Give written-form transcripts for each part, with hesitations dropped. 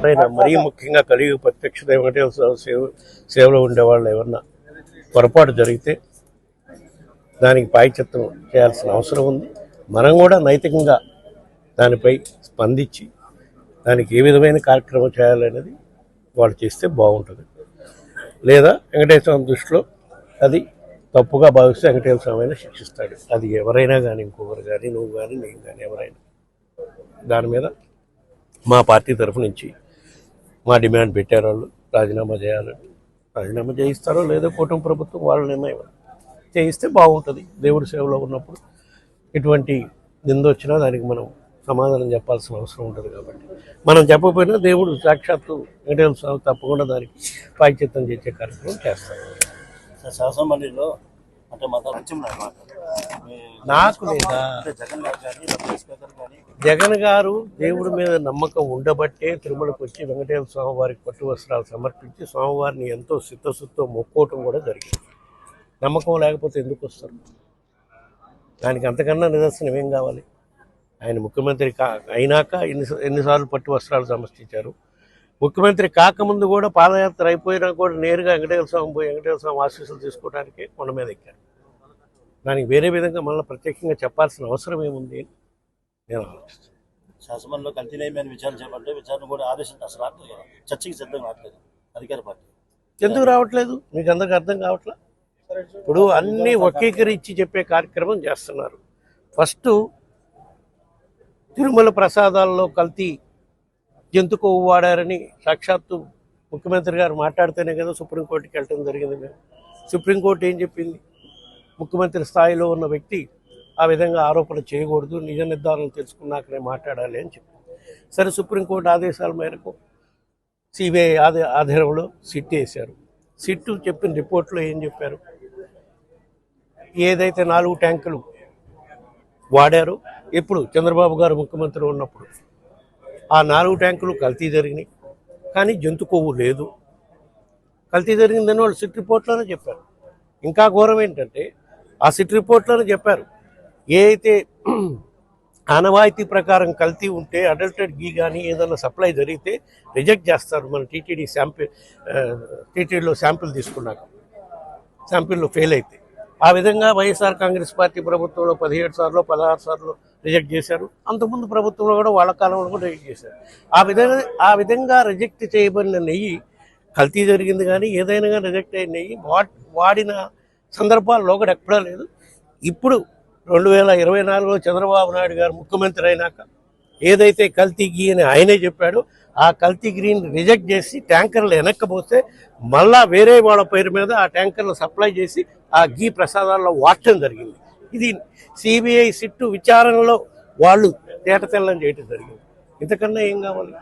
మరీ ముఖ్యంగా కలియుగ ప్రత్యక్ష వెంకటేశ్వర సేవలో ఉండేవాళ్ళు ఎవరన్నా పొరపాటు జరిగితే దానికి పాయచిత్తం చేయాల్సిన అవసరం ఉంది. మనం కూడా నైతికంగా దానిపై స్పందించి దానికి ఏ విధమైన కార్యక్రమం చేయాలనేది వాళ్ళు చేస్తే బాగుంటుంది. లేదా వెంకటేశ్వర స్వామి దృష్టిలో అది తప్పుగా భావిస్తే వెంకటేశ్వర స్వామి అయినా శిక్షిస్తాడు. అది ఎవరైనా కానీ, ఇంకొకరు కానీ, నువ్వు కానీ, నేను కానీ, ఎవరైనా. దాని మీద మా పార్టీ తరఫు నుంచి మా డిమాండ్ పెట్టారు. వాళ్ళు రాజీనామా చేయాలని. రాజీనామా చేయిస్తారో లేదో కూటమి ప్రభుత్వం వాళ్ళ నిర్ణయం. చేయిస్తే బాగుంటుంది. దేవుడి సేవలో ఉన్నప్పుడు ఎటువంటి నిందొచ్చినా దానికి మనం సమాధానం చెప్పాల్సిన అవసరం ఉంటుంది. కాబట్టి మనం చెప్పకపోయినా దేవుడు సాక్షాత్తు వెంకటేశ్వర స్వామి తప్పకుండా దానికి పాయచిత్తం చేసే కార్యక్రమం చేస్తాం. శాసనమండలిలో అంటే నాకు లేదా జగన్ గారు దేవుడి మీద నమ్మకం ఉండబట్టే తిరుమలకు వచ్చి వెంకటేశ్వర స్వామి వారికి పట్టు వస్త్రాలు సమర్పించి స్వామివారిని ఎంతో సిద్ధశుద్ధితో మొక్కోవటం కూడా జరిగింది. నమ్మకం లేకపోతే ఎందుకు వస్తారు? దానికి అంతకన్నా నిదర్శనం ఏం కావాలి? ఆయన ముఖ్యమంత్రి అయినాక ఎన్నిసార్లు పట్టు వస్త్రాలు సమర్పించారు. ముఖ్యమంత్రి కాకముందు కూడా పాదయాత్ర అయిపోయినా కూడా నేరుగా వెంకటేశ్వర స్వామి పోయి వెంకటేశ్వర స్వామి ఆశీస్సులు తీసుకోవడానికి కొండ మీద ఎక్కారు. దానికి వేరే విధంగా మళ్ళీ ప్రత్యేకంగా చెప్పాల్సిన అవసరం ఏముంది అని నేను ఆలోచిస్తాను. శాసనంలో కల్తీనయమైన విచారణ చేపట్టే విచారణ కూడా ఆదేశం అసలు రావట్లేదు కదా, చర్చకి సిద్ధం రావట్లేదు అధికార పార్టీ. ఎందుకు రావట్లేదు? మీకు అందరికి అర్థం కావట్లేదు. ఇప్పుడు అన్నీ వక్రీకరించి చెప్పే కార్యక్రమం చేస్తున్నారు. ఫస్ట్ తిరుమల ప్రసాదాల్లో కల్తీ జంతు కొవ్వు వాడారని సాక్షాత్తు ముఖ్యమంత్రి గారు మాట్లాడితేనే కదా సుప్రీంకోర్టుకి వెళ్ళడం జరిగింది. మేము సుప్రీంకోర్టు ఏం చెప్పింది? ముఖ్యమంత్రి స్థాయిలో ఉన్న వ్యక్తి ఆ విధంగా ఆరోపణ చేయకూడదు, నిజ నిర్ధారణలు తెలుసుకున్నాకనే మాట్లాడాలి అని చెప్పింది. సరే, సుప్రీంకోర్టు ఆదేశాల మేరకు సిబిఐ ఆధారంలో సిట్ వేశారు. సిట్టు చెప్పిన రిపోర్ట్లో ఏం చెప్పారు? ఏదైతే 4 ట్యాంకులు వాడారో ఎప్పుడు చంద్రబాబు గారు ముఖ్యమంత్రి ఉన్నప్పుడు ఆ 4 ట్యాంకులు కల్తీ జరిగినాయి, కానీ జంతు కొవ్వు లేదు. కల్తీ జరిగిందని వాళ్ళు సిట్ రిపోర్ట్లోనే చెప్పారు. ఇంకా ఘోరం ఏంటంటే ఆ సిట్ రిపోర్ట్లోనే చెప్పారు, ఏ అయితే ఆనవాయితీ ప్రకారం కల్తీ ఉంటే అడల్టెడ్ గీ కానీ ఏదైనా సప్లై జరిగితే రిజెక్ట్ చేస్తారు. మన టీటీడీలో శాంపిల్ తీసుకున్నాక శాంపిల్లో ఫెయిల్ అయితే. ఆ విధంగా వైఎస్ఆర్ కాంగ్రెస్ పార్టీ ప్రభుత్వంలో 17 సార్లు 16 సార్లు రిజెక్ట్ చేశారు. అంతకుముందు ప్రభుత్వంలో కూడా వాళ్ళ కాలంలో కూడా రిజెక్ట్ చేశారు. ఆ విధంగా రిజెక్ట్ చేయబడిన నెయ్యి కల్తీ జరిగింది, కానీ ఏదైనా కానీ రిజెక్ట్ అయిన నెయ్యి వాడిన సందర్భాల్లో కూడా ఎక్కడా లేదు. ఇప్పుడు 2024లో చంద్రబాబు నాయుడు గారు ముఖ్యమంత్రి అయినాక ఏదైతే కల్తీ గీ అని ఆయనే చెప్పాడో ఆ కల్తీ గ్రీన్ రిజెక్ట్ చేసి ట్యాంకర్లు వెనక్కపోతే మళ్ళా వేరే వాళ్ళ పేరు మీద ఆ ట్యాంకర్లు సప్లై చేసి ఆ గీ ప్రసాదాల్లో వాడటం జరిగింది. ఇది సిబిఐ సిట్టు విచారణలో వాళ్ళు తేటతెల్లం చేయటం జరిగింది. ఇంతకన్నా ఏం కావాలి?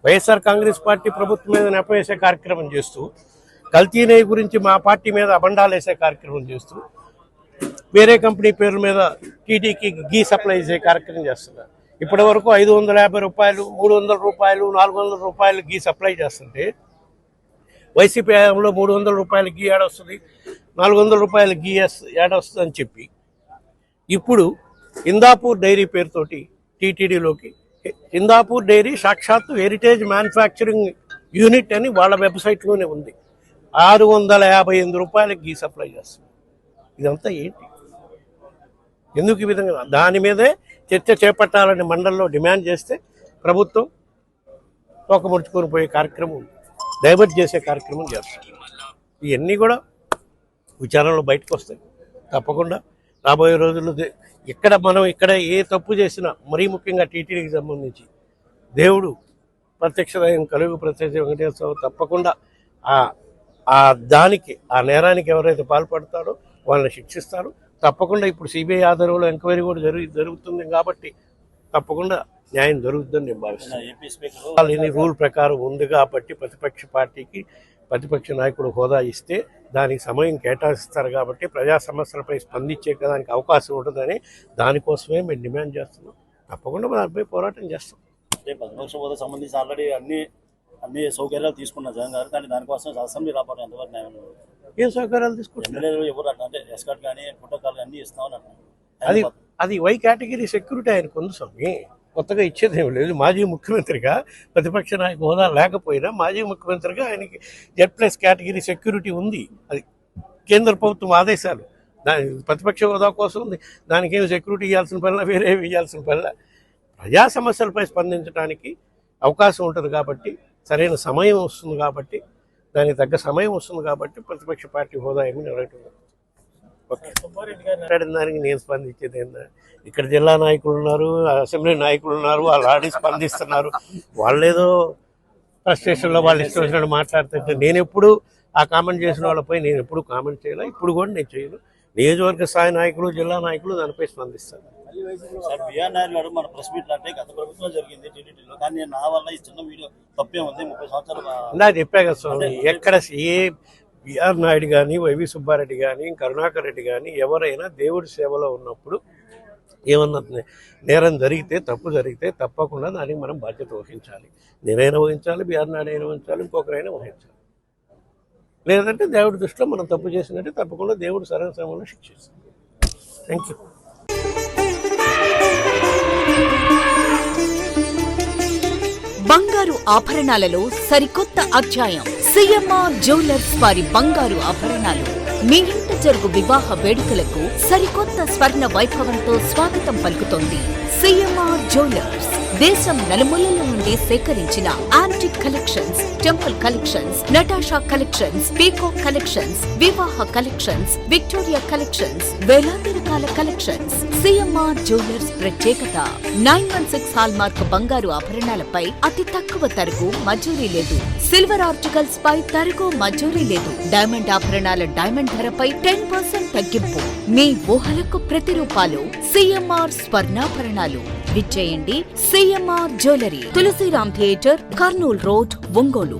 వైఎస్ఆర్ కాంగ్రెస్ పార్టీ ప్రభుత్వం మీద నెపవేసే కార్యక్రమం చేస్తూ, కల్తీ నెయ్యి గురించి మా పార్టీ మీద అబండాలు వేసే కార్యక్రమం చేస్తూ, వేరే కంపెనీ పేర్ల మీద టీటీకి గీ సప్లై చేసే కార్యక్రమం చేస్తున్నారు. ఇప్పటి వరకు 550 రూపాయలు, 300 రూపాయలు, 400 రూపాయలు గీ సప్లై చేస్తుంటే వైసీపీ హయాంలో 300 రూపాయల గీ ఏడొస్తుంది, 400 రూపాయల గీ ఏడొస్తుంది అని చెప్పి ఇప్పుడు హిందాపూర్ డైరీ పేరుతోటి టీటీడీలోకి, హిందాపూర్ డైరీ సాక్షాత్తు హెరిటేజ్ మ్యానుఫ్యాక్చరింగ్ యూనిట్ అని వాళ్ళ వెబ్సైట్లోనే ఉంది, 658 రూపాయలకి గీ సప్లై చేస్తుంది. ఇదంతా ఏంటి? ఎందుకు ఈ విధంగా? దాని మీదే చర్చ చేపట్టాలని మండలిలో డిమాండ్ చేస్తే ప్రభుత్వం తోకముడుచుకొని పోయే కార్యక్రమం, డైవర్ట్ చేసే కార్యక్రమం చేస్తారు. ఇవన్నీ కూడా విచారణలో బయటకు వస్తాయి తప్పకుండా. రాబోయే రోజుల్లో ఇక్కడ ఏ తప్పు చేసినా, మరీ ముఖ్యంగా టీటీడీకి సంబంధించి దేవుడు ప్రత్యక్ష దైవం కలియుగ ప్రత్యక్ష వెంకటేశ్వర స్వామి తప్పకుండా ఆ నేరానికి ఎవరైతే పాల్పడతారో వాళ్ళని శిక్షిస్తారు తప్పకుండా. ఇప్పుడు సిబిఐ ఆధారంలో ఎంక్వైరీ కూడా జరుగుతుంది కాబట్టి తప్పకుండా న్యాయం జరుగుతుందని నేను భావిస్తున్నాను. రూల్ ప్రకారం ఉంది కాబట్టి ప్రతిపక్ష పార్టీకి ప్రతిపక్ష నాయకుడు హోదా ఇస్తే దానికి సమయం కేటాయిస్తారు కాబట్టి ప్రజా సమస్యలపై స్పందించే దానికి అవకాశం ఉంటుందని దానికోసమే మేము డిమాండ్ చేస్తున్నాం. తప్పకుండా దానిపై పోరాటం చేస్తాం. ప్రతిపక్ష హోదా సంబంధించి ఆల్రెడీ అన్ని సౌకర్యాలు తీసుకున్న జగన్ గారు, కానీ దానికోసం అసెంబ్లీ రాబోయే ఎంతవరకు న్యాయం? ఏం సౌకర్యాలు తీసుకుంటారు? ఎవరు అంటే ఎస్కార్ట్ కానీ ప్రోటోకాల్ అన్నీ ఇస్తామని అంటున్నారు. అది వై కేటగిరీ సెక్యూరిటీ ఆయనకు ఉంది స్వామి. కొత్తగా ఇచ్చేది ఏమి లేదు. మాజీ ముఖ్యమంత్రిగా ప్రతిపక్ష నాయక హోదా లేకపోయినా మాజీ ముఖ్యమంత్రిగా ఆయనకి Z+ కేటగిరీ సెక్యూరిటీ ఉంది. అది కేంద్ర ప్రభుత్వం ఆదేశాలు. దాని ప్రతిపక్ష హోదా కోసం ఉంది. దానికి ఏమి సెక్యూరిటీ ఇవ్వాల్సిన పనిలా, వేరే ఇవ్వాల్సిన పనిలా. ప్రజా సమస్యలపై స్పందించడానికి అవకాశం ఉంటుంది కాబట్టి, సరైన సమయం వస్తుంది కాబట్టి, దానికి తగ్గ సమయం వస్తుంది కాబట్టి ప్రతిపక్ష పార్టీ హోదా ఏమి నిలబెట్టుకుంది. మాట్లాడిన దానికి నేను స్పందించేది ఏందా? ఇక్కడ జిల్లా నాయకులు ఉన్నారు, అసెంబ్లీ నాయకులు ఉన్నారు, వాళ్ళు ఆడి స్పందిస్తున్నారు. వాళ్ళేదో ఫ్రస్ట్రేషన్లో వాళ్ళు ఇష్టం వచ్చినట్టు మాట్లాడుతుంటే నేను ఎప్పుడు ఆ కామెంట్ చేసిన వాళ్ళపై నేను ఎప్పుడు కామెంట్ చేయాలి, ఇప్పుడు కూడా నేను చేయను. నియోజకవర్గ స్థాయి నాయకులు, జిల్లా నాయకులు దానిపై స్పందిస్తారు. సార్ బిఆర్ నాయుడు గారు మన ప్రెస్ మీట్ అంటే గత ప్రభుత్వం జరిగింది టీడీటీలో, కానీ నా వల్ల ఈ చిన్న వీడియో తప్పే ఉంది. 30 సంవత్సరాలు ఇందా చెప్పా కదా స్వామి, ఎక్కడ ఏ బిఆర్ నాయుడు కానీ, వైవి సుబ్బారెడ్డి కానీ, కరుణాకర్ రెడ్డి కానీ ఎవరైనా దేవుడి సేవలో ఉన్నప్పుడు ఏమన్నా నేరం జరిగితే, తప్పు జరిగితే తప్పకుండా దానికి మనం బాధ్యత వహించాలి. నేనైనా వహించాలి, బిఆర్ నాయుడు అయినా వహించాలి, ఇంకొకరైనా వహించాలి. లేదంటే దేవుడి దృష్టిలో మనం తప్పు చేసినట్టే తప్పకుండా దేవుడు సరైన సమయంలో శిక్షిస్తాం. Thank you. బంగారు ఆభరణాలలో సరికొత్త అధ్యాయం. సిఎంఆర్ జ్యువెలర్స్ వారి బంగారు ఆభరణాలు మీ ఇంట జరుగు వివాహ వేడుకలకు సరికొత్త స్వర్ణ వైభవంతో స్వాగతం పలుకుతోంది. సిఎంఆర్ జ్యువెలర్స్ దేశం నలుమూలల నుండి సేకరించిన antique collections, temple collections, Natasha collections, peacock collections, వివాహ కలెక్షన్స్, విక్టోరియా కలెక్షన్స్, వేలాది రకాల కలెక్షన్స్. సిఎంఆర్ జ్యువెలర్స్ ప్రత్యేకత 916 హాల్మార్క్ బంగారు ఆభరణాలపై అతి తక్కువ తరుగు మజూరీ లేదు. సిల్వర్ ఆర్టికల్స్ పై తరుగు మజూరీ లేదు. డైమండ్ ఆభరణాల డైమండ్ ధరపై 10% తగ్గింపు. మీ ఊహలకు ప్రతిరూపాలు సిఎంఆర్ స్వర్ణాభరణాలు. విచ్చేయండి CMR jewellery, Tulasiram theatre, Kurnool road, Ongole.